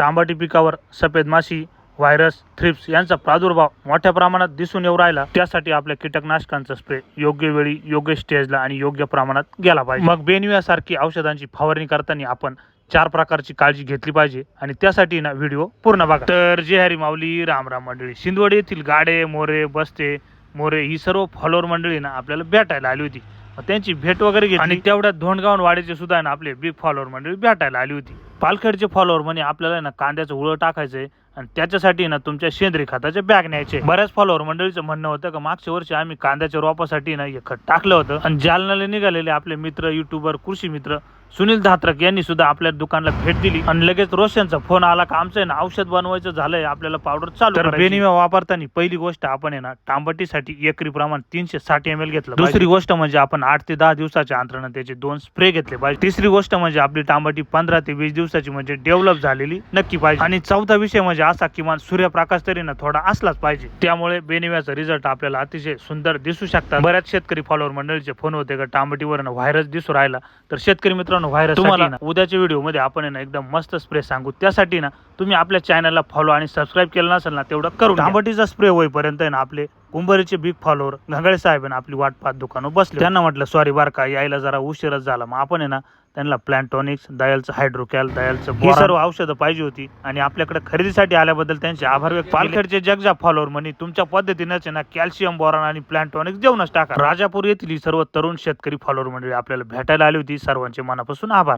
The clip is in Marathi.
टमाटे पिकावर सफेद माशी, व्हायरस, थ्रिप्स यांचा प्रादुर्भाव मोठ्या प्रमाणात दिसून येऊ राहिला, त्यासाठी आपल्या कीटकनाशकांचा स्प्रे योग्य वेळी, योग्य स्टेजला आणि योग्य प्रमाणात गेला पाहिजे। मग बेनियासारखी औषधांची फवारणी करताना आपण 4 प्रकारची काळजी घेतली पाहिजे आणि त्यासाठी ना व्हिडिओ पूर्ण बघा। तर जय हरी माऊली, राम राम मंडळी। सिंदवड येथील गाडे, मोरे, बस्ते, मोरे ही सर्व फॉलोअर मंडळी ना आपल्याला भेटायला आली होती। त्यांची भेट वगैरे घेतली आणि तेवढ्यात धोंडगाव वाडीचे सुद्धा ना आपले बिग फॉलोअर मंडळी भेटायला आली होती। पालखेडचे फॉलोअर म्हणे आपल्याला ना कांद्याचं उळं टाकायचंय आणि त्याच्यासाठी ना तुमच्या सेंद्रिय खताचे बॅग न्यायचे। बऱ्याच फॉलोअर मंडळीचं म्हणणं होतं की मागच्या वर्षी आम्ही कांद्याच्या रोपासाठी ना हे खत टाकलं होतं आणि जालन्याला निघालेले आपले मित्र, युट्यूबर, कृषी मित्र सुनील धात्रक यांनी सुद्धा आपल्या दुकानाला भेट दिली आणि लगेच रोशनचा फोन आला का आमचं ना औषध बनवायचं झालंय, आपल्याला पावडर चालू करायची। बेनिया वापरताना पहिली गोष्ट आपण आहे ना टांबटीसाठी एकरी प्रमाण 360 ml घेतलं। दुसरी गोष्ट म्हणजे आपण 8 ते 10 दिवसाच्या अंतराने त्याचे 2 स्प्रे घेतले पाहिजे। तिसरी गोष्ट म्हणजे आपली टांबटी 15 ते 20 दिवसाची म्हणजे डेव्हलप झालेली नक्की पाहिजे। आणि चौथा विषय म्हणजे असा किमान सूर्यप्रकाश तरी ना थोडा असलाच पाहिजे, त्यामुळे बेनियाचा रिझल्ट आपल्याला अतिशय सुंदर दिसू शकतात। बऱ्याच शेतकरी फॉलोअर मंडळीचे फोन होते का टांबटीवर व्हायरस दिसू राहिला, तर शेतकरी मित्रांनो व्हायरस तुम्हाला उद्याच्या व्हिडिओ मध्ये आपण ना एकदम मस्त स्प्रे सांगू। त्यासाठी ना तुम्ही आपल्या चॅनलला फॉलो आणि सबस्क्राईब केलं नसेल ना तेवढं करून टांबटीचा स्प्रे होईपर्यंत ना आपले कुंभारीचे बिग फॉलोअर घंगाळे साहेब आपली वाट पाहत दुकानावर बसले। त्यांना म्हटलं सॉरी बार का यायला जरा उशीरच झाला, मग आपण आहे ना त्यांना प्लॅन्टॉनिक्स, दयालचं हायड्रोकॅल, दयालचं ही सर्व औषधं पाहिजे होती आणि आपल्याकडे खरेदीसाठी आल्याबद्दल त्यांचे आभार व्यक्त केले। पालखेडचे जगजा फॉलोअर म्हणे तुमच्या पद्धतीनेच ना कॅल्शियम, बोरॉन आणि प्लॅन्टॉनिक्स देऊनच टाका। राजापूर येथील सर्व तरुण शेतकरी फॉलोअर मंडळी आपल्याला भेटायला आली होती। सर्वांचे मनापासून आभार।